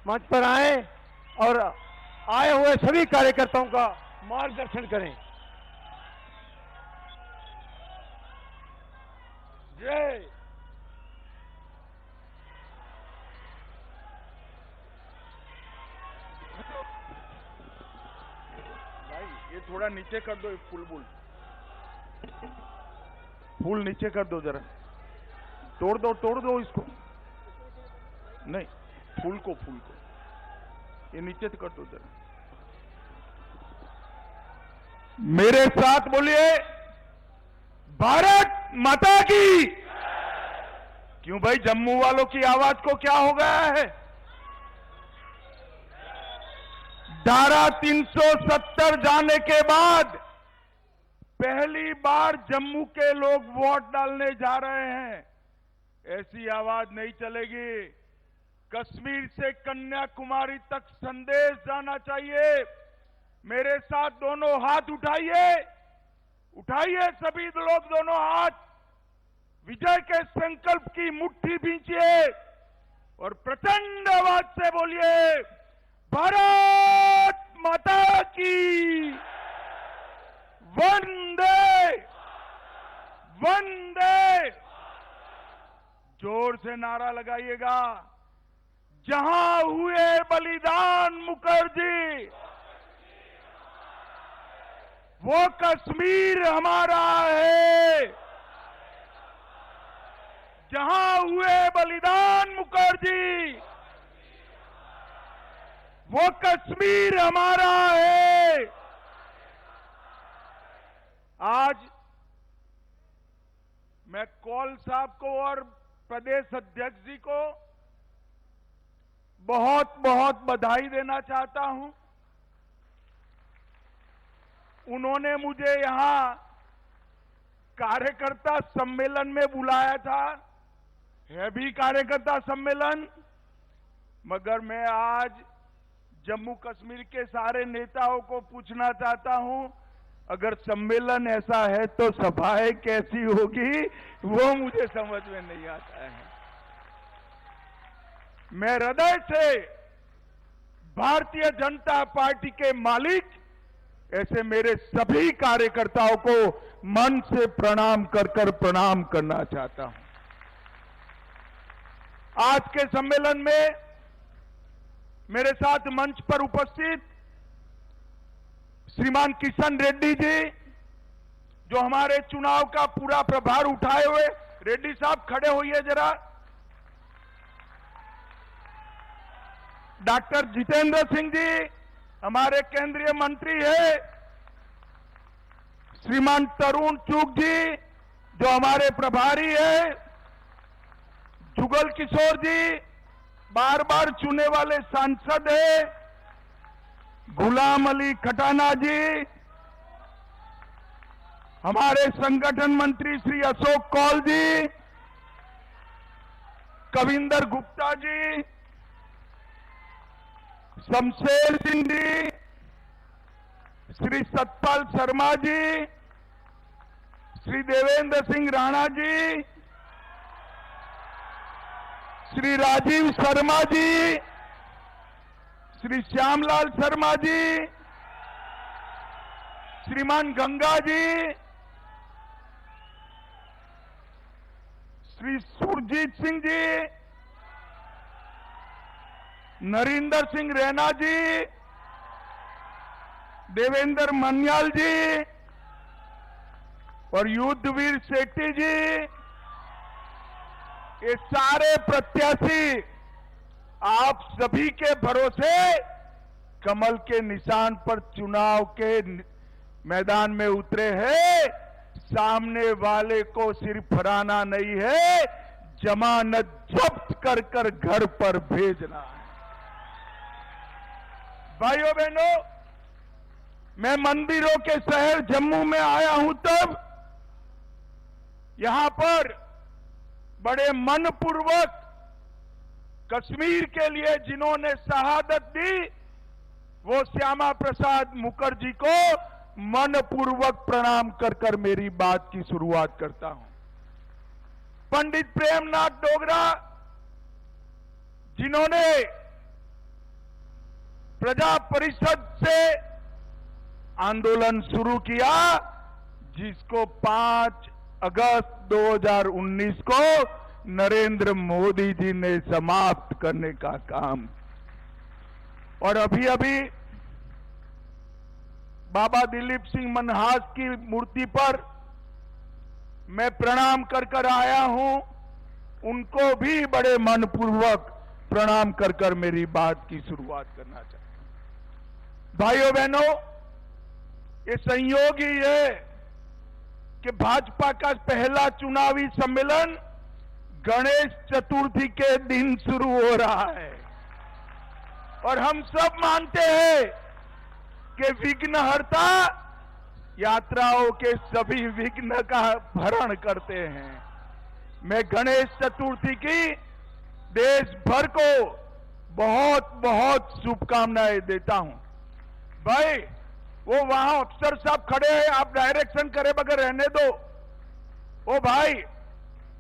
मंच पर आए और आए हुए सभी कार्यकर्ताओं का मार्गदर्शन करें। जय। ये थोड़ा नीचे कर दो, फूल नीचे कर दो जरा, तोड़ दो इसको, नहीं फूल को ये नीचे कर दो जरा। मेरे साथ बोलिए, भारत माता की। क्यों भाई, जम्मू वालों की आवाज को क्या हो गया है? धारा 370 जाने के बाद पहली बार जम्मू के लोग वोट डालने जा रहे हैं। ऐसी आवाज नहीं चलेगी। कश्मीर से कन्याकुमारी तक संदेश जाना चाहिए। मेरे साथ दोनों हाथ उठाइए सभी लोग, दोनों हाथ विजय के संकल्प की मुट्ठी भींचिए और प्रचंड आवाज से बोलिए, भारत माता की। वंदे वंदे। जोर से नारा लगाइएगा। जहां हुए बलिदान मुखर्जी, वो कश्मीर हमारा है। जहां हुए बलिदान मुखर्जी, वो कश्मीर हमारा है। आज मैं कौल साहब को और प्रदेश अध्यक्ष जी को बहुत बहुत बधाई देना चाहता हूं। उन्होंने मुझे यहां कार्यकर्ता सम्मेलन में बुलाया था, है भी कार्यकर्ता सम्मेलन, मगर मैं आज जम्मू कश्मीर के सारे नेताओं को पूछना चाहता हूं, अगर सम्मेलन ऐसा है तो सभाएं कैसी होगी, वो मुझे समझ में नहीं आता है। मैं हृदय से भारतीय जनता पार्टी के मालिक ऐसे मेरे सभी कार्यकर्ताओं को मन से प्रणाम प्रणाम करना चाहता हूं। आज के सम्मेलन में मेरे साथ मंच पर उपस्थित श्रीमान किशन रेड्डी जी, जो हमारे चुनाव का पूरा प्रभार उठाए हुए, रेड्डी साहब खड़े होइए जरा। डॉक्टर जितेंद्र सिंह जी हमारे केंद्रीय मंत्री है। श्रीमान तरुण चुग जी जो हमारे प्रभारी है। जुगल किशोर जी बार बार चुने वाले सांसद है। गुलाम अली खटाना जी, हमारे संगठन मंत्री श्री अशोक कौल जी, कविंदर गुप्ता जी, शमशेर सिंह जी, श्री सतपाल शर्मा जी, श्री देवेंद्र सिंह राणा जी, श्री राजीव शर्मा जी, श्री श्यामलाल शर्मा जी, श्रीमान गंगा जी, श्री सुरजीत सिंह जी, नरेंद्र सिंह रैना जी, देवेंद्र मन्याल जी और युद्धवीर शेट्टी जी, ये सारे प्रत्याशी आप सभी के भरोसे कमल के निशान पर चुनाव के मैदान में उतरे हैं। सामने वाले को सिर्फ हराना नहीं है, जमानत जब्त कर घर पर भेजना है। भाइयों बहनों, मैं मंदिरों के शहर जम्मू में आया हूं, तब यहां पर बड़े मनपूर्वक कश्मीर के लिए जिन्होंने शहादत दी, वो श्यामा प्रसाद मुखर्जी को मनपूर्वक प्रणाम कर मेरी बात की शुरुआत करता हूं। पंडित प्रेमनाथ डोगरा जिन्होंने प्रजा परिषद से आंदोलन शुरू किया, जिसको 5 अगस्त 2019 को नरेंद्र मोदी जी ने समाप्त करने का काम। और अभी अभी बाबा दिलीप सिंह मनहास की मूर्ति पर मैं प्रणाम कर आया हूं। उनको भी बड़े मनपूर्वक प्रणाम कर मेरी बात की शुरुआत करना चाहता हूं। भाइयों बहनों, ये संयोग ही है कि भाजपा का पहला चुनावी सम्मेलन गणेश चतुर्थी के दिन शुरू हो रहा है और हम सब मानते हैं कि विघ्नहर्ता यात्राओं के सभी विघ्न का भरण करते हैं। मैं गणेश चतुर्थी की देश भर को बहुत बहुत शुभकामनाएं देता हूं। भाई, वो वहां अफसर साहब खड़े हैं, आप डायरेक्शन करे बगैर रहने दो। ओ भाई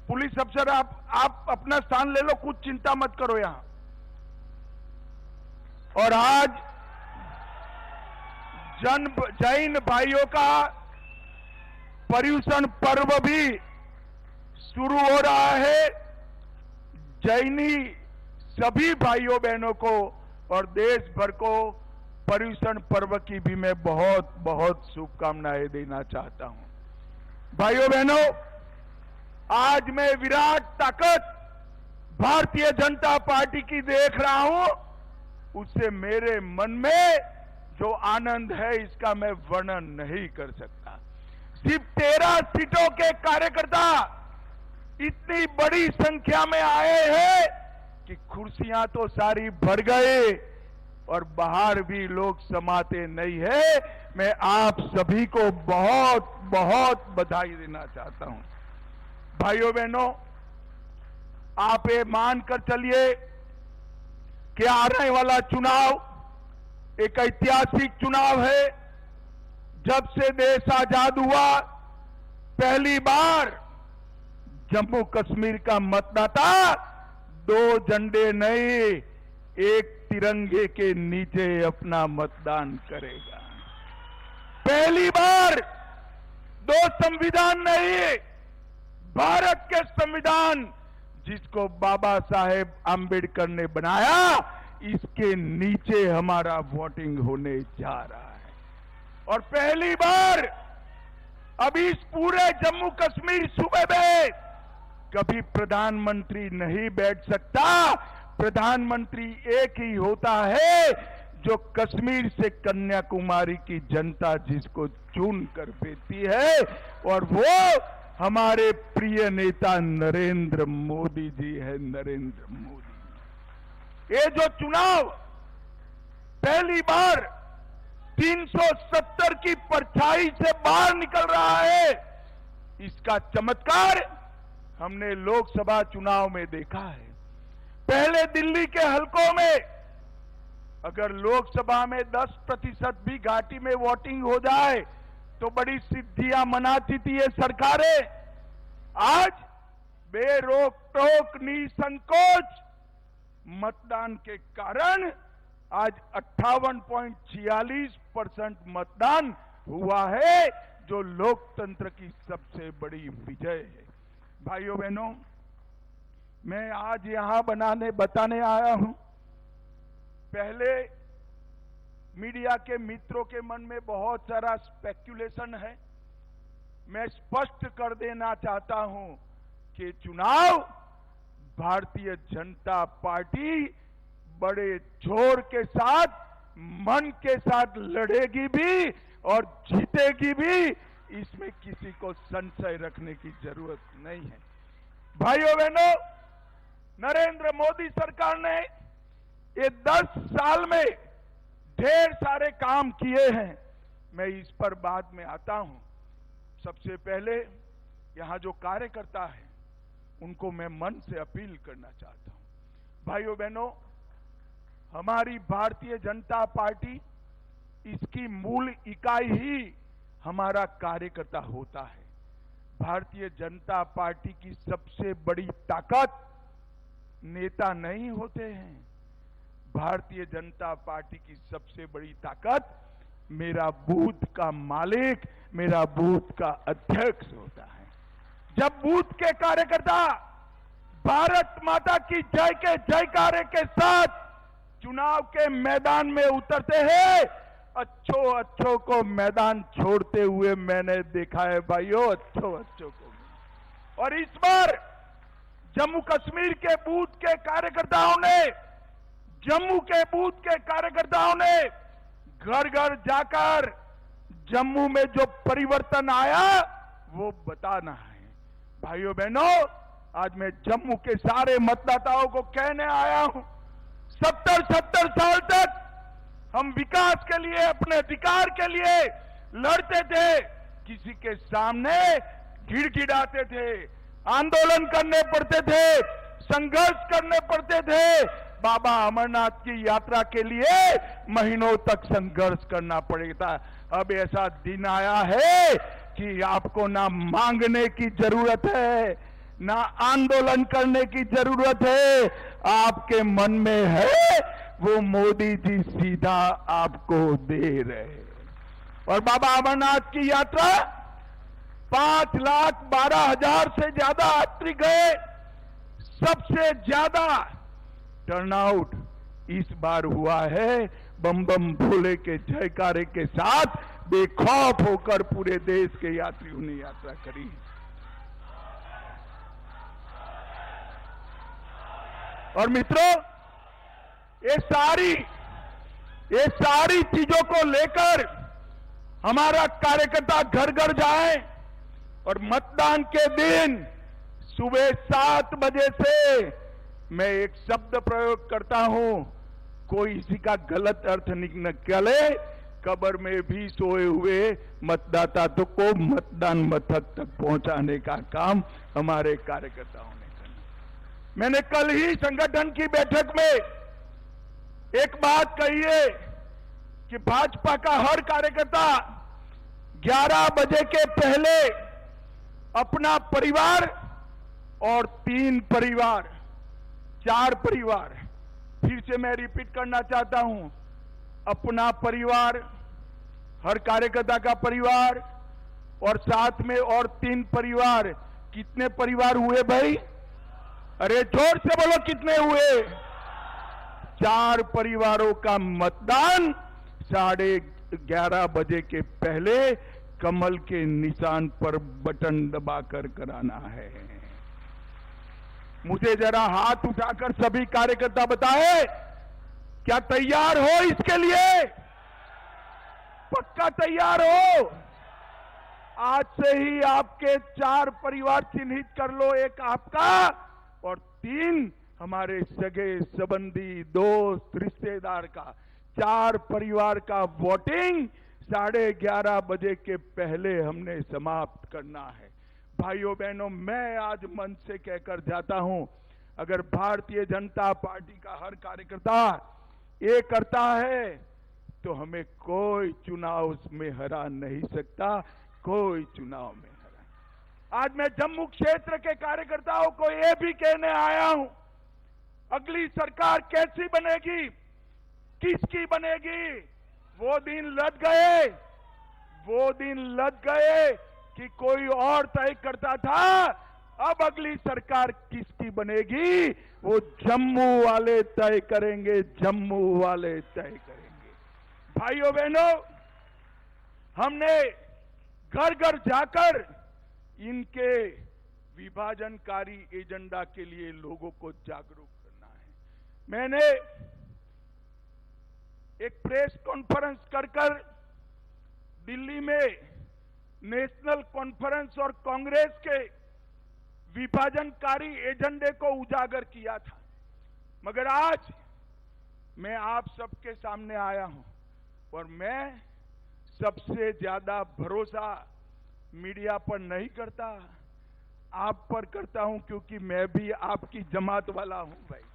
पुलिस अफसर, आप अपना स्थान ले लो, कुछ चिंता मत करो यहां। और आज जैन भाइयों का पर्युषण पर्व भी शुरू हो रहा है। जैनी सभी भाइयों बहनों को और देश भर को पर्युषण पर्व की भी मैं बहुत बहुत शुभकामनाएं देना चाहता हूं। भाइयों बहनों, आज मैं विराट ताकत भारतीय जनता पार्टी की देख रहा हूं, उससे मेरे मन में जो आनंद है इसका मैं वर्णन नहीं कर सकता। सिर्फ 13 सीटों के कार्यकर्ता इतनी बड़ी संख्या में आए हैं कि कुर्सियां तो सारी भर गए और बाहर भी लोग समाते नहीं है। मैं आप सभी को बहुत बहुत बधाई देना चाहता हूं। भाइयों बहनों, आप ये मानकर चलिए कि आने वाला चुनाव एक ऐतिहासिक चुनाव है। जब से देश आजाद हुआ, पहली बार जम्मू कश्मीर का मतदाता 2 झंडे नहीं, एक तिरंगे के नीचे अपना मतदान करेगा। पहली बार 2 संविधान नहीं, भारत के संविधान जिसको बाबा साहेब आंबेडकर ने बनाया, इसके नीचे हमारा वोटिंग होने जा रहा है। और पहली बार अभी इस पूरे जम्मू कश्मीर सूबे में कभी प्रधानमंत्री नहीं बैठ सकता। प्रधानमंत्री एक ही होता है जो कश्मीर से कन्याकुमारी की जनता जिसको चुन कर भेजती है, और वो हमारे प्रिय नेता नरेंद्र मोदी जी है। नरेंद्र मोदी, ये जो चुनाव पहली बार 370 की परछाई से बाहर निकल रहा है, इसका चमत्कार हमने लोकसभा चुनाव में देखा है। पहले दिल्ली के हलकों में अगर लोकसभा में 10% भी घाटी में वोटिंग हो जाए तो बड़ी सिद्धियां मनाती थी ये सरकारें। आज बेरोक टोक निसंकोच मतदान के कारण आज 58.46% मतदान हुआ है, जो लोकतंत्र की सबसे बड़ी विजय है। भाइयों बहनों, मैं आज यहां बताने आया हूं। पहले मीडिया के मित्रों के मन में बहुत सारा स्पेक्युलेशन है। मैं स्पष्ट कर देना चाहता हूं कि चुनाव भारतीय जनता पार्टी बड़े जोर के साथ, मन के साथ लड़ेगी भी और जीतेगी भी, इसमें किसी को संशय रखने की जरूरत नहीं है। भाइयों बहनों, नरेंद्र मोदी सरकार ने ये 10 साल में ढेर सारे काम किए हैं। मैं इस पर बाद में आता हूं। सबसे पहले यहां जो कार्यकर्ता है उनको मैं मन से अपील करना चाहता हूं। भाइयों बहनों, हमारी भारतीय जनता पार्टी, इसकी मूल इकाई ही हमारा कार्यकर्ता होता है। भारतीय जनता पार्टी की सबसे बड़ी ताकत नेता नहीं होते हैं। भारतीय जनता पार्टी की सबसे बड़ी ताकत मेरा बूथ का मालिक, मेरा बूथ का अध्यक्ष होता है। जब बूथ के कार्यकर्ता भारत माता की जय के जयकारे के साथ चुनाव के मैदान में उतरते हैं, अच्छों को मैदान छोड़ते हुए मैंने देखा है भाइयों, अच्छों को। और इस बार जम्मू कश्मीर के बूथ के कार्यकर्ताओं ने, जम्मू के बूथ के कार्यकर्ताओं ने घर घर जाकर जम्मू में जो परिवर्तन आया वो बताना है। भाइयों बहनों, आज मैं जम्मू के सारे मतदाताओं को कहने आया हूं, 70 साल तक हम विकास के लिए, अपने अधिकार के लिए लड़ते थे, किसी के सामने गिड़गिड़ाते थे, आंदोलन करने पड़ते थे, संघर्ष करने पड़ते थे। बाबा अमरनाथ की यात्रा के लिए महीनों तक संघर्ष करना पड़ेगा। अब ऐसा दिन आया है कि आपको ना मांगने की जरूरत है, ना आंदोलन करने की जरूरत है, आपके मन में है वो मोदी जी सीधा आपको दे रहे हैं। और बाबा अमरनाथ की यात्रा 5,12,000 से ज्यादा यात्री गए, सबसे ज्यादा टर्नआउट इस बार हुआ है। बम बम भोले के जयकारे के साथ बेखौफ होकर पूरे देश के यात्रियों ने यात्रा करी। और मित्रों, ये सारी चीजों को लेकर हमारा कार्यकर्ता घर घर जाए और मतदान के दिन सुबह 7 बजे से मैं एक शब्द प्रयोग करता हूं, कोई इसी का गलत अर्थ निकले, कब्र में भी सोए हुए मतदाता तो को मतदान मथक तक पहुंचाने का काम हमारे कार्यकर्ताओं ने करना। मैंने कल ही संगठन की बैठक में एक बात कही है कि भाजपा का हर कार्यकर्ता 11 बजे के पहले अपना परिवार और 3 परिवार, 4 परिवार, फिर से मैं रिपीट करना चाहता हूं, अपना परिवार, हर कार्यकर्ता का परिवार और साथ में और 3 परिवार। कितने परिवार हुए भाई? अरे जोर से बोलो, कितने हुए? 4 परिवारों का मतदान 11:30 बजे के पहले कमल के निशान पर बटन दबाकर कराना है। मुझे जरा हाथ उठाकर सभी कार्यकर्ता बताएं, क्या तैयार हो इसके लिए? पक्का तैयार हो? आज से ही आपके 4 परिवार चिन्हित कर लो, एक आपका और 3 हमारे सगे संबंधी, दोस्त, रिश्तेदार का। 4 परिवार का वोटिंग 11:30 बजे के पहले हमने समाप्त करना है। भाइयों बहनों, मैं आज मन से कहकर जाता हूं, अगर भारतीय जनता पार्टी का हर कार्यकर्ता ये करता है तो हमें कोई चुनाव में हरा नहीं सकता, कोई चुनाव में हरा। आज मैं जम्मू क्षेत्र के कार्यकर्ताओं को ये भी कहने आया हूं, अगली सरकार कैसी बनेगी, किसकी बनेगी, वो दिन लद गए कि कोई और तय करता था। अब अगली सरकार किसकी बनेगी वो जम्मू वाले तय करेंगे, जम्मू वाले तय करेंगे। भाइयों बहनों, हमने घर घर जाकर इनके विभाजनकारी एजेंडा के लिए लोगों को जागरूक करना है। मैंने एक प्रेस कॉन्फ्रेंस कर दिल्ली में नेशनल कॉन्फ्रेंस और कांग्रेस के विभाजनकारी एजेंडे को उजागर किया था, मगर आज मैं आप सबके सामने आया हूं और मैं सबसे ज्यादा भरोसा मीडिया पर नहीं करता, आप पर करता हूं, क्योंकि मैं भी आपकी जमात वाला हूं भाई,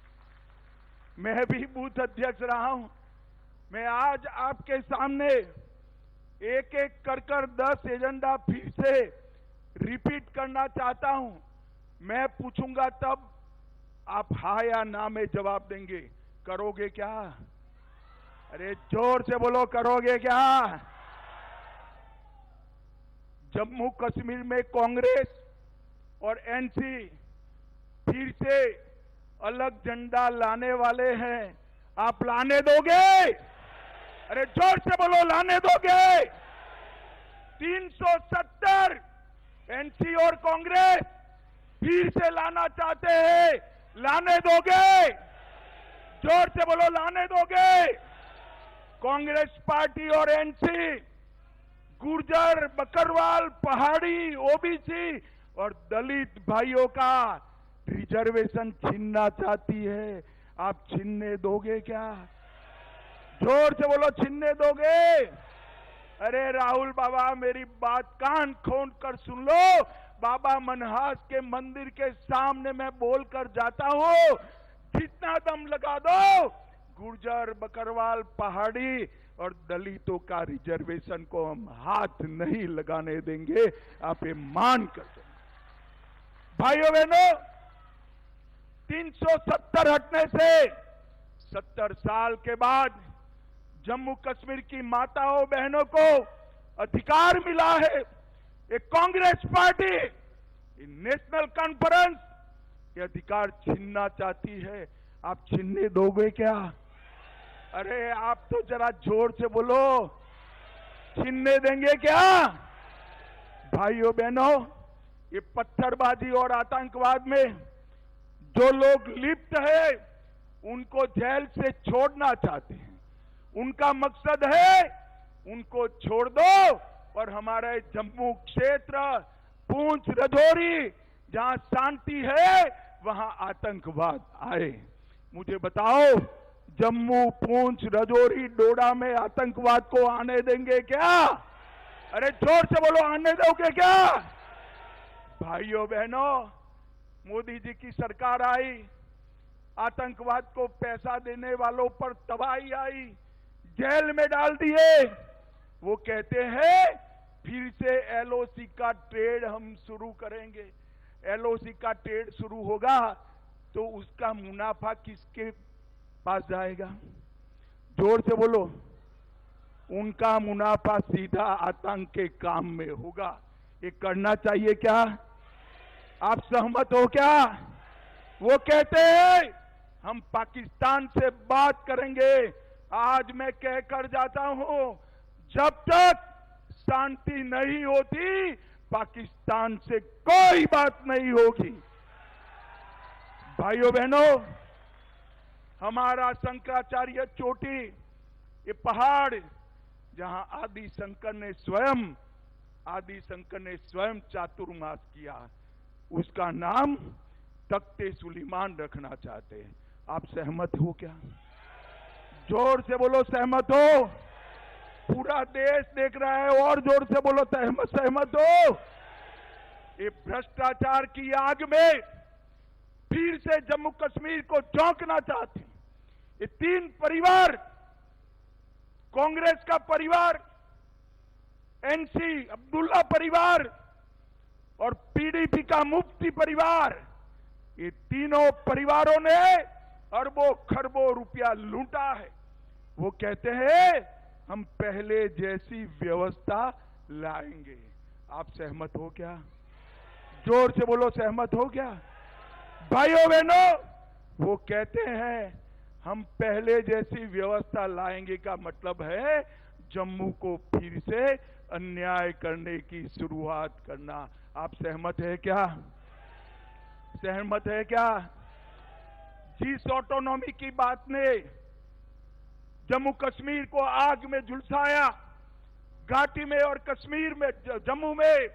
मैं भी बूथ अध्यक्ष रहा हूं। मैं आज आपके सामने एक एक कर 10 एजेंडा फिर से रिपीट करना चाहता हूं। मैं पूछूंगा तब आप हाँ या ना में जवाब देंगे। करोगे क्या? अरे जोर से बोलो, करोगे क्या? जम्मू कश्मीर में कांग्रेस और एनसी फिर से अलग झंडा लाने वाले हैं। आप लाने दोगे? अरे जोर से बोलो, लाने दोगे? 370 एनसी और कांग्रेस फिर से लाना चाहते हैं, लाने दोगे? जोर से बोलो, लाने दोगे? कांग्रेस पार्टी और एनसी गुर्जर, बकरवाल, पहाड़ी, ओबीसी और दलित भाइयों का रिजर्वेशन छीनना चाहती है। आप छीनने दोगे क्या? जोर से बोलो, छीनने दोगे? अरे राहुल बाबा, मेरी बात कान खोल कर सुन लो। बाबा मनहास के मंदिर के सामने मैं बोलकर जाता हूं, जितना दम लगा दो, गुर्जर, बकरवाल, पहाड़ी और दलितों का रिजर्वेशन को हम हाथ नहीं लगाने देंगे। आप ये मान कर दो। भाइयों बहनों, 370 हटने से 70 साल के बाद जम्मू कश्मीर की माताओं बहनों को अधिकार मिला है। ये कांग्रेस पार्टी, ये नेशनल कॉन्फ्रेंस ये अधिकार छीनना चाहती है। आप छीनने दोगे क्या? अरे आप तो जरा जोर से बोलो, छीनने देंगे क्या? भाइयों बहनों, ये पत्थरबाजी और आतंकवाद में जो लोग लिप्त है उनको जेल से छोड़ना चाहते हैं। उनका मकसद है उनको छोड़ दो और हमारे जम्मू क्षेत्र, पूंछ, राजौरी, जहां शांति है वहां आतंकवाद आए। मुझे बताओ, जम्मू, पूंछ, राजौरी, डोडा में आतंकवाद को आने देंगे क्या? अरे जोर से बोलो, आने दोगे क्या? भाइयों बहनों, मोदी जी की सरकार आई, आतंकवाद को पैसा देने वालों पर तबाही आई, जेल में डाल दिए। वो कहते हैं फिर से एलओसी का ट्रेड हम शुरू करेंगे। एलओसी का ट्रेड शुरू होगा तो उसका मुनाफा किसके पास जाएगा? जोर से बोलो। उनका मुनाफा सीधा आतंक के काम में होगा। ये करना चाहिए क्या? आप सहमत हो क्या? वो कहते हैं हम पाकिस्तान से बात करेंगे। आज मैं कहकर जाता हूं, जब तक शांति नहीं होती पाकिस्तान से कोई बात नहीं होगी। भाइयों बहनों, हमारा शंकराचार्य चोटी, ये पहाड़ जहां आदि शंकर ने स्वयं चातुर्मास किया, उसका नाम तख्ते सुलेमान रखना चाहते हैं। आप सहमत हो क्या? जोर से बोलो, सहमत हो? पूरा देश देख रहा है, और जोर से बोलो, सहमत हो? ये भ्रष्टाचार की आग में फिर से जम्मू कश्मीर को झोंकना चाहते हैं। ये तीन परिवार, कांग्रेस का परिवार, एनसी अब्दुल्ला परिवार और पीडीपी का मुफ्ती परिवार, ये तीनों परिवारों ने अरबों खरबों रुपया लूटा है। वो कहते हैं हम पहले जैसी व्यवस्था लाएंगे। आप सहमत हो क्या? जोर से बोलो, सहमत हो क्या? भाइयों बहनों, वो कहते हैं हम पहले जैसी व्यवस्था लाएंगे का मतलब है जम्मू को फिर से अन्याय करने की शुरुआत करना। आप सहमत है क्या? सहमत है क्या? जिस ऑटोनॉमी की बात ने जम्मू कश्मीर को आग में झुलसाया, घाटी में और कश्मीर में, जम्मू में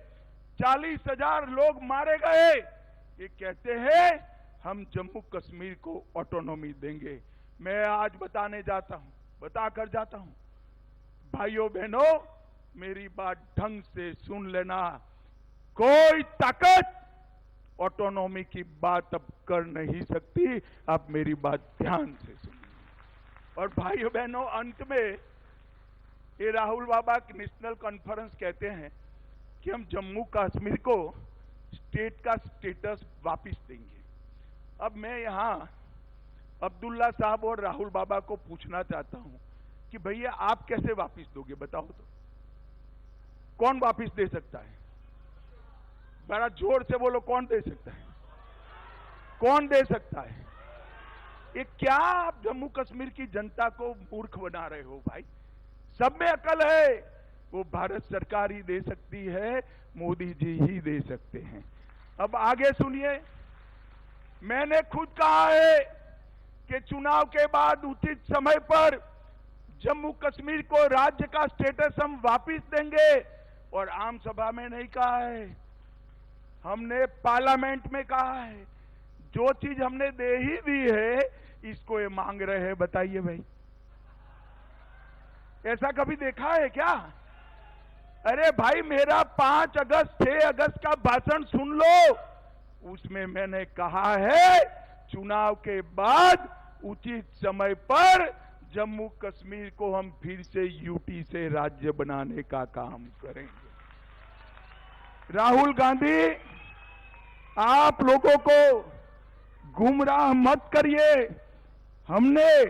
40,000 लोग मारे गए, ये कहते हैं हम जम्मू कश्मीर को ऑटोनॉमी देंगे। मैं आज बताकर जाता हूं। भाइयों बहनों, मेरी बात ढंग से सुन लेना। कोई ताकत ऑटोनॉमी की बात अब कर नहीं सकती। आप मेरी बात ध्यान से सुनिए। और भाइयों बहनों, अंत में ये राहुल बाबा की नेशनल कॉन्फ्रेंस कहते हैं कि हम जम्मू कश्मीर को स्टेट का स्टेटस वापस देंगे। अब मैं यहां अब्दुल्ला साहब और राहुल बाबा को पूछना चाहता हूं कि भैया आप कैसे वापस दोगे, बताओ तो। कौन वापस दे सकता है? बड़ा जोर से बोलो, कौन दे सकता है? कौन दे सकता है? ये क्या आप जम्मू कश्मीर की जनता को मूर्ख बना रहे हो भाई? सब में अकल है, वो भारत सरकार ही दे सकती है, मोदी जी ही दे सकते हैं। अब आगे सुनिए, मैंने खुद कहा है कि चुनाव के बाद उचित समय पर जम्मू कश्मीर को राज्य का स्टेटस हम वापस देंगे। और आम सभा में नहीं कहा है, हमने पार्लियामेंट में कहा है। जो चीज हमने दे ही दी है, इसको ये मांग रहे हैं, बताइए भाई, ऐसा कभी देखा है क्या? अरे भाई, मेरा 5 अगस्त 6 अगस्त का भाषण सुन लो, उसमें मैंने कहा है चुनाव के बाद उचित समय पर जम्मू कश्मीर को हम फिर से यूटी से राज्य बनाने का काम करेंगे। राहुल गांधी, आप लोगों को गुमराह मत करिए। हमने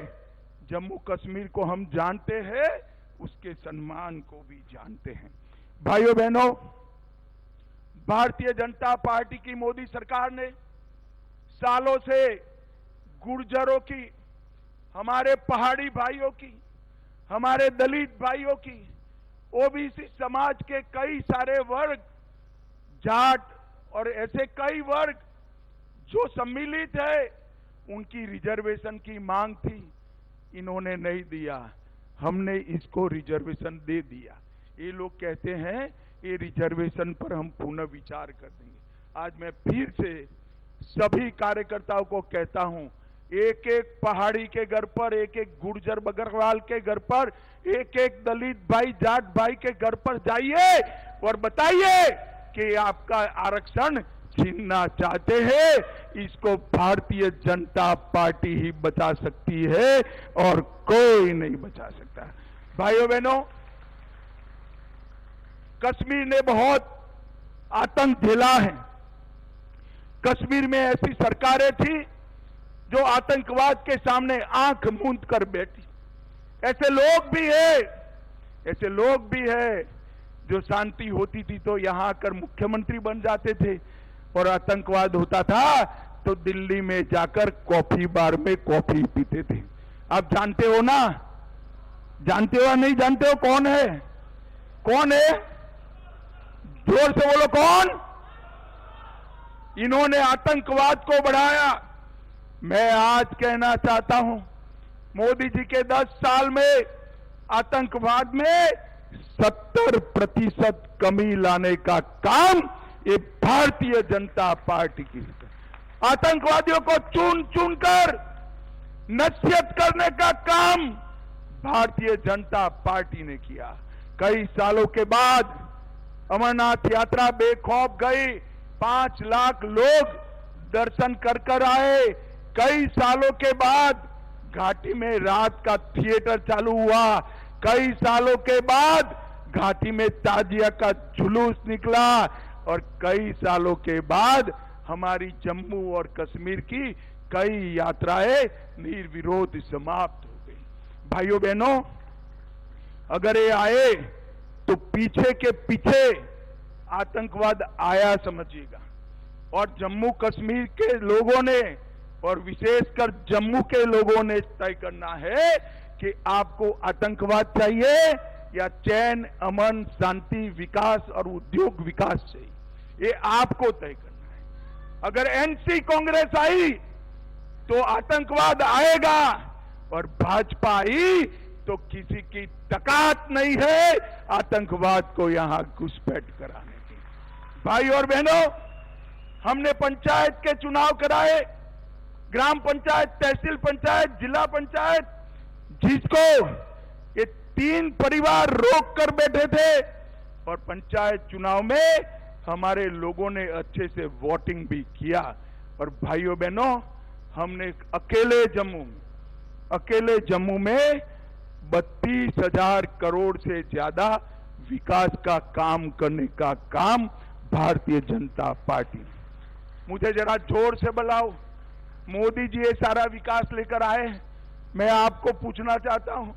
जम्मू कश्मीर को हम जानते हैं, उसके सम्मान को भी जानते हैं। भाइयों बहनों, भारतीय जनता पार्टी की मोदी सरकार ने सालों से गुर्जरों की, हमारे पहाड़ी भाइयों की, हमारे दलित भाइयों की, ओबीसी समाज के कई सारे वर्ग, जाट और ऐसे कई वर्ग जो सम्मिलित है, उनकी रिजर्वेशन की मांग थी, इन्होंने नहीं दिया। हमने इसको रिजर्वेशन दे दिया। ये लोग कहते हैं ये रिजर्वेशन पर हम पुनः विचार कर देंगे। आज मैं फिर से सभी कार्यकर्ताओं को कहता हूं, एक एक पहाड़ी के घर पर, एक एक गुर्जर बकरवाल के घर पर, एक एक दलित भाई, जाट भाई के घर पर जाइए और बताइए कि आपका आरक्षण छीनना चाहते हैं। इसको भारतीय जनता पार्टी ही बचा सकती है और कोई नहीं बचा सकता। भाइयों बहनों, कश्मीर ने बहुत आतंक झेला है। कश्मीर में ऐसी सरकारें थी जो आतंकवाद के सामने आंख मूंद कर बैठी। ऐसे लोग भी है जो शांति होती थी तो यहां आकर मुख्यमंत्री बन जाते थे, और आतंकवाद होता था तो दिल्ली में जाकर कॉफी बार में कॉफी पीते थे। आप जानते हो ना? जानते हो या नहीं जानते हो? कौन है? कौन है? जोर से बोलो, कौन? इन्होंने आतंकवाद को बढ़ाया। मैं आज कहना चाहता हूं, मोदी जी के 10 साल में आतंकवाद में 70% कमी लाने का काम ये भारतीय जनता पार्टी की है। आतंकवादियों को चुन चुन कर नसीहत करने का काम भारतीय जनता पार्टी ने किया। कई सालों के बाद अमरनाथ यात्रा बेखौफ गई, 5 लाख लोग दर्शन कर कर आए। कई सालों के बाद घाटी में रात का थिएटर चालू हुआ। कई सालों के बाद घाटी में ताजिया का जुलूस निकला, और कई सालों के बाद हमारी जम्मू और कश्मीर की कई यात्राएं निर्विरोध समाप्त हो गई। भाइयों बहनों, अगर ये आए तो पीछे के पीछे आतंकवाद आया समझिएगा। और जम्मू कश्मीर के लोगों ने, और विशेषकर जम्मू के लोगों ने तय करना है कि आपको आतंकवाद चाहिए या चैन, अमन, शांति, विकास और उद्योग विकास चाहिए। ये आपको तय करना है। अगर एनसी कांग्रेस आई तो आतंकवाद आएगा, और भाजपा आई तो किसी की ताकत नहीं है आतंकवाद को यहां घुसपैठ कराने की। भाई और बहनों, हमने पंचायत के चुनाव कराए, ग्राम पंचायत, तहसील पंचायत, जिला पंचायत, जिसको ये 3 परिवार रोक कर बैठे थे, और पंचायत चुनाव में हमारे लोगों ने अच्छे से वोटिंग भी किया। और भाइयों बहनों, हमने अकेले जम्मू में 32,000 करोड़ से ज्यादा विकास का काम करने का काम भारतीय जनता पार्टी। मुझे जरा जोर से बुलाओ, मोदी जी ये सारा विकास लेकर आए। मैं आपको पूछना चाहता हूं,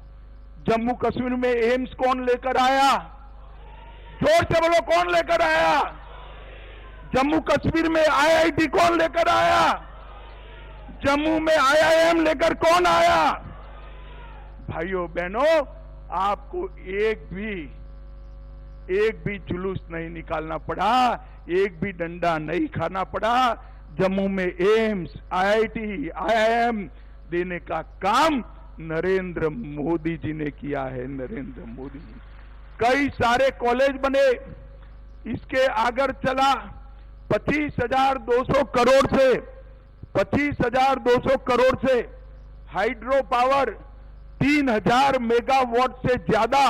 जम्मू कश्मीर में एम्स कौन लेकर आया? जोर से बोलो, कौन लेकर आया? जम्मू कश्मीर में आईआईटी कौन लेकर आया? जम्मू में आईआईएम लेकर कौन आया? भाइयों बहनों, आपको एक भी जुलूस नहीं निकालना पड़ा, एक भी डंडा नहीं खाना पड़ा। जम्मू में एम्स, आईआईटी, आईआईएम देने का काम नरेंद्र मोदी जी ने किया है। नरेंद्र मोदी जी, कई सारे कॉलेज बने। इसके आगे चला 25,200 करोड़ से 25,200 करोड़ से हाइड्रो पावर 3,000 मेगावाट से ज्यादा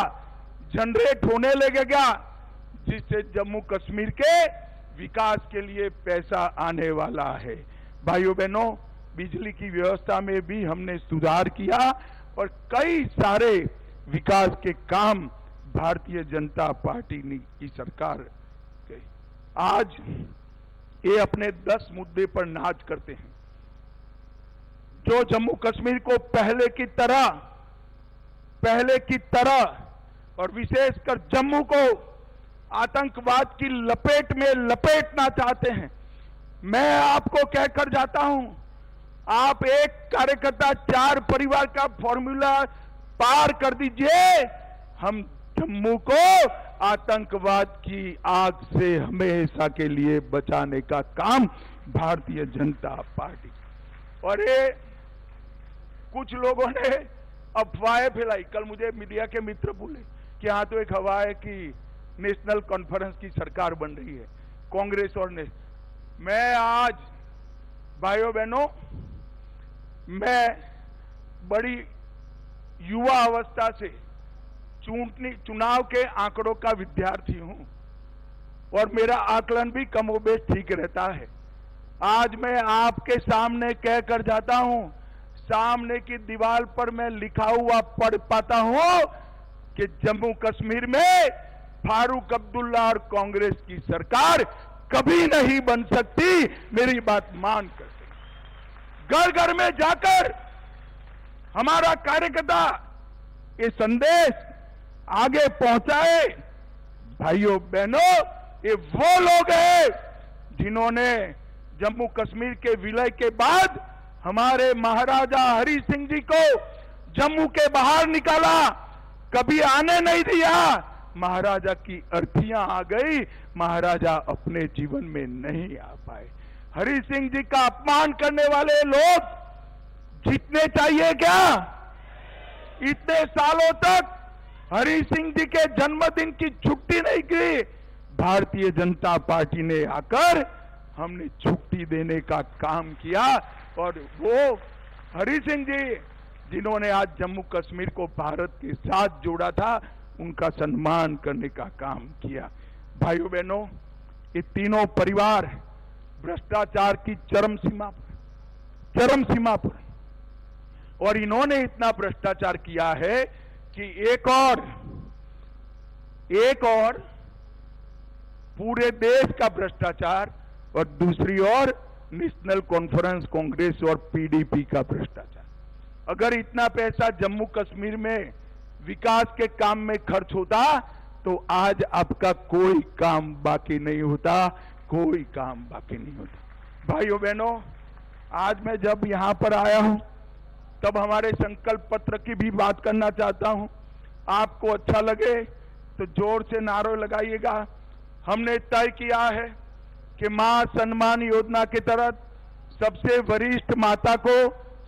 जनरेट होने लगेगा, जिससे जम्मू कश्मीर के विकास के लिए पैसा आने वाला है। भाइयों बहनों, बिजली की व्यवस्था में भी हमने सुधार किया और कई सारे विकास के काम भारतीय जनता पार्टी की सरकार के। आज ये अपने 10 मुद्दे पर नाज करते हैं, जो जम्मू कश्मीर को पहले की तरह और विशेषकर जम्मू को आतंकवाद की लपेट में लपेटना चाहते हैं। मैं आपको कहकर जाता हूं, आप एक कार्यकर्ता 4 परिवार का फॉर्मूला पार कर दीजिए, हम जम्मू को आतंकवाद की आग से हमेशा के लिए बचाने का काम भारतीय जनता पार्टी। और ये कुछ लोगों ने अफवाहें फैलाई। कल मुझे मीडिया के मित्र बोले कि हाँ, तो एक हवा है कि नेशनल कॉन्फ्रेंस की सरकार बन रही है, कांग्रेस और मैं आज भाइयों बहनों, मैं बड़ी युवा अवस्था से चुनाव के आंकड़ों का विद्यार्थी हूं और मेरा आकलन भी कमोबेश ठीक रहता है। आज मैं आपके सामने कहकर जाता हूं, सामने की दीवार पर मैं लिखा हुआ पढ़ पाता हूं कि जम्मू कश्मीर में फारूक अब्दुल्ला और कांग्रेस की सरकार कभी नहीं बन सकती। मेरी बात मान कर घर घर में जाकर हमारा कार्यकर्ता ये संदेश आगे पहुंचाए। भाइयों बहनों, ये वो लोग हैं जिन्होंने जम्मू कश्मीर के विलय के बाद हमारे महाराजा हरि सिंह जी को जम्मू के बाहर निकाला, कभी आने नहीं दिया। महाराजा की अर्थियां आ गई, महाराजा अपने जीवन में नहीं आ पाए। हरि सिंह जी का अपमान करने वाले लोग जीतने चाहिए क्या? इतने सालों तक हरि सिंह जी के जन्मदिन की छुट्टी नहीं की। भारतीय जनता पार्टी ने आकर हमने छुट्टी देने का काम किया और वो हरि सिंह जी जिन्होंने आज जम्मू कश्मीर को भारत के साथ जोड़ा था, उनका सम्मान करने का काम किया। भाइयों बहनों, ये तीनों परिवार भ्रष्टाचार की चरम सीमा पर और इन्होंने इतना भ्रष्टाचार किया है कि एक और पूरे देश का भ्रष्टाचार और दूसरी ओर नेशनल कॉन्फ्रेंस कांग्रेस और पीडीपी का भ्रष्टाचार। अगर इतना पैसा जम्मू कश्मीर में विकास के काम में खर्च होता तो आज आपका कोई काम बाकी नहीं होता, कोई काम बाकी नहीं होता। भाइयों बहनों, आज मैं जब यहां पर आया हूं तब हमारे संकल्प पत्र की भी बात करना चाहता हूं। आपको अच्छा लगे तो जोर से नारे लगाइएगा। हमने तय किया है कि मां सम्मान योजना के तहत सबसे वरिष्ठ माता को,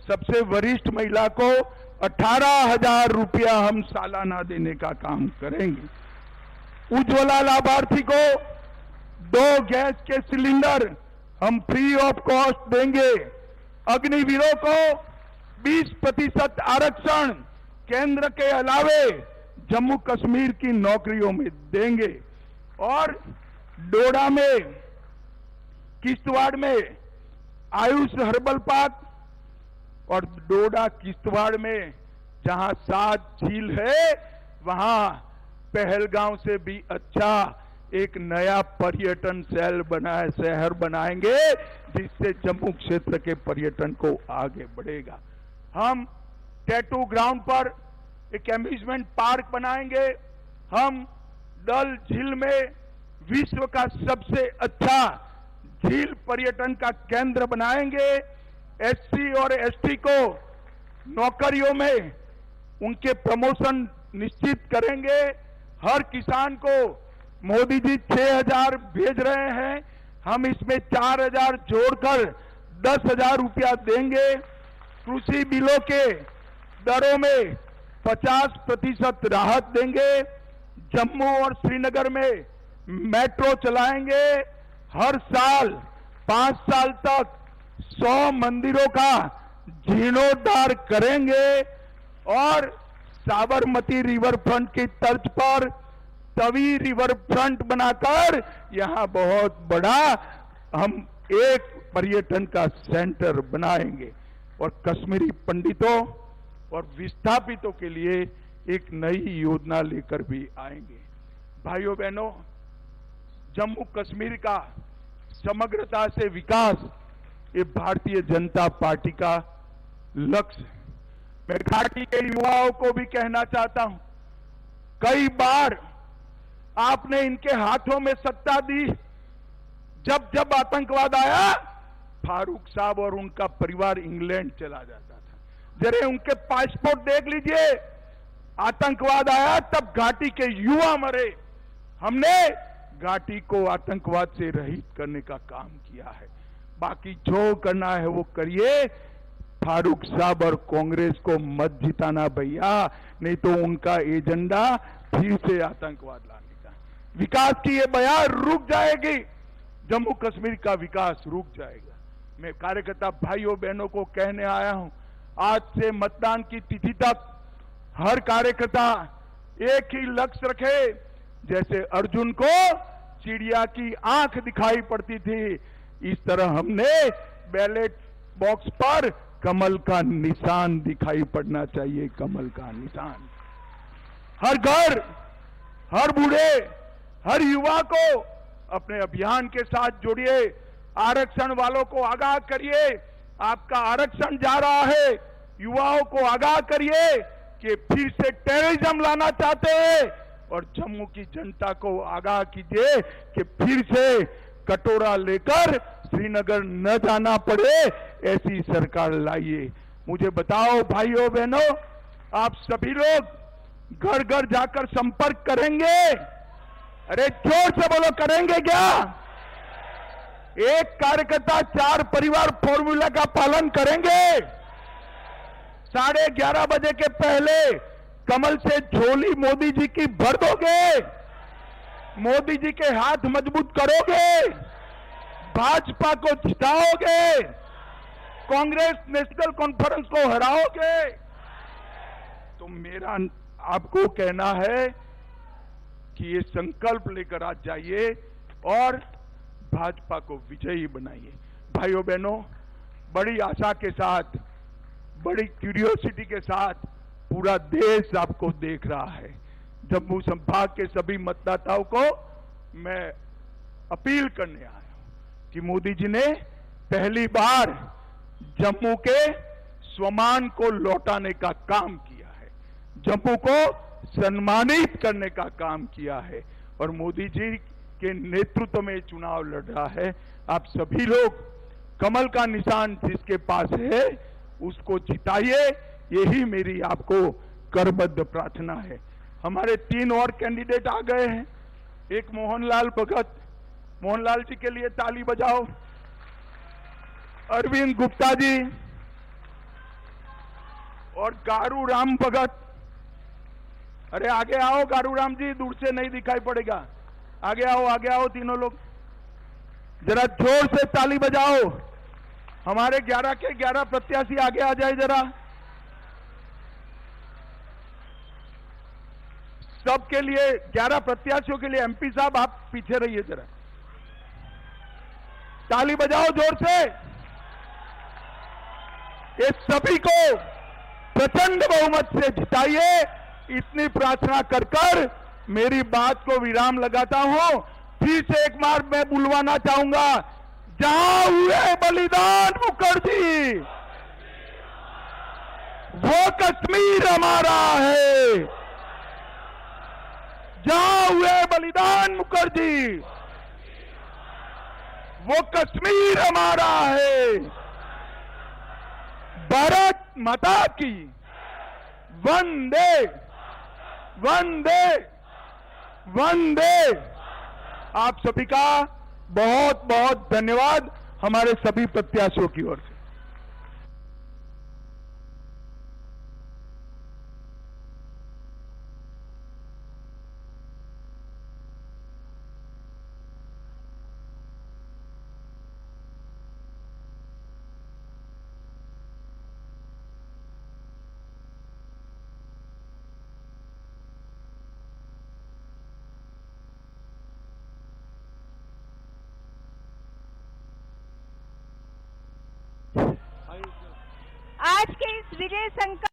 सबसे वरिष्ठ महिला को 18,000 रुपया हम सालाना देने का काम करेंगे। उज्ज्वला लाभार्थी को 2 गैस के सिलेंडर हम फ्री ऑफ कॉस्ट देंगे। अग्निवीरों को 20% आरक्षण केंद्र के अलावे जम्मू कश्मीर की नौकरियों में देंगे। और डोडा में, किश्तवाड़ में आयुष हर्बल पार्क और डोडा किश्तवाड़ में जहां 7 झील है, वहां पहलगांव से भी अच्छा एक नया पर्यटन शहर बनाएंगे जिससे जम्मू क्षेत्र के पर्यटन को आगे बढ़ेगा। हम टैटू ग्राउंड पर एक एम्यूजमेंट पार्क बनाएंगे। हम डल झील में विश्व का सबसे अच्छा झील पर्यटन का केंद्र बनाएंगे। एससी और एसटी को नौकरियों में उनके प्रमोशन निश्चित करेंगे। हर किसान को मोदी जी 6,000 भेज रहे हैं, हम इसमें 4,000 जोड़कर 10,000 रुपया देंगे। कृषि बिलों के दरों में 50% राहत देंगे। जम्मू और श्रीनगर में मेट्रो चलाएंगे। हर साल 5 साल तक 100 मंदिरों का जीर्णोद्धार करेंगे और साबरमती रिवर फ्रंट की तर्ज पर तवी रिवर फ्रंट बनाकर यहां बहुत बड़ा हम एक पर्यटन का सेंटर बनाएंगे और कश्मीरी पंडितों और विस्थापितों के लिए एक नई योजना लेकर भी आएंगे। भाइयों बहनों, जम्मू कश्मीर का समग्रता से विकास ये भारतीय जनता पार्टी का लक्ष्य है। मैं घाटी के युवाओं को भी कहना चाहता हूं, कई बार आपने इनके हाथों में सत्ता दी। जब जब आतंकवाद आया, फारूक साहब और उनका परिवार इंग्लैंड चला जाता था। जरा उनके पासपोर्ट देख लीजिए। आतंकवाद आया तब घाटी के युवा मरे। हमने घाटी को आतंकवाद से रहित करने का काम किया है। बाकी जो करना है वो करिए। फारूक साहब और कांग्रेस को मत जिताना भैया, नहीं तो उनका एजेंडा फिर से आतंकवाद लाने का। विकास की ये बयान रुक जाएगी, जम्मू कश्मीर का विकास रुक जाएगा। मैं कार्यकर्ता भाइयों बहनों को कहने आया हूं, आज से मतदान की तिथि तक हर कार्यकर्ता एक ही लक्ष्य रखे। जैसे अर्जुन को चिड़िया की आंख दिखाई पड़ती थी, इस तरह हमने बैलेट बॉक्स पर कमल का निशान दिखाई पड़ना चाहिए। कमल का निशान हर घर, हर बूढ़े, हर युवा को अपने अभियान के साथ जोड़िए। आरक्षण वालों को आगाह करिए, आपका आरक्षण जा रहा है। युवाओं को आगाह करिए कि फिर से टेररिज्म लाना चाहते हैं और जम्मू की जनता को आगाह कीजिए कि फिर से कटोरा लेकर श्रीनगर न जाना पड़े, ऐसी सरकार लाइए। मुझे बताओ भाइयों बहनों, आप सभी लोग घर घर जाकर संपर्क करेंगे? अरे जोर से बोलो, करेंगे क्या? एक कार्यकर्ता 4 परिवार फॉर्मूला का पालन करेंगे। 11:30 बजे के पहले कमल से झोली मोदी जी की भर दोगे? मोदी जी के हाथ मजबूत करोगे? भाजपा को जिताओगे? कांग्रेस नेशनल कॉन्फ्रेंस को हराओगे? तो मेरा आपको कहना है कि ये संकल्प लेकर आज जाइए और भाजपा को विजयी बनाइए। भाइयों बहनों, बड़ी आशा के साथ, बड़ी क्यूरियोसिटी के साथ पूरा देश आपको देख रहा है। जम्मू संभाग के सभी मतदाताओं को मैं अपील करने आया हूं कि मोदी जी ने पहली बार जम्मू के स्वाभिमान को लौटाने का काम किया है, जम्मू को सम्मानित करने का काम किया है और मोदी जी के नेतृत्व में चुनाव लड़ रहा है। आप सभी लोग कमल का निशान जिसके पास है उसको जिताइए, यही मेरी आपको करबद्ध प्रार्थना है। हमारे 3 और कैंडिडेट आ गए हैं। एक मोहनलाल भगत, मोहनलाल जी के लिए ताली बजाओ। अरविंद गुप्ता जी और गारू राम भगत। अरे आगे आओ गारू राम जी, दूर से नहीं दिखाई पड़ेगा। आगे आओ तीनों लोग, जरा जोर से ताली बजाओ। हमारे 11 के 11 प्रत्याशी आगे आ जाए जरा। सबके लिए 11 प्रत्याशियों के लिए एमपी साहब आप पीछे रहिए जरा। ताली बजाओ जोर से। ये सभी को प्रचंड बहुमत से जिताइए, इतनी प्रार्थना कर मेरी बात को विराम लगाता हूं फिर से एक बार मैं बुलवाना चाहूंगा, जहां हुए बलिदान मुखर्जी, वो कश्मीर हमारा है। जहां हुए बलिदान मुखर्जी, वो कश्मीर हमारा है। भारत माता की वंदे वंदे वंदे। आप सभी का बहुत बहुत धन्यवाद हमारे सभी प्रत्याशियों की ओर से। आज के इस विजय संकल्प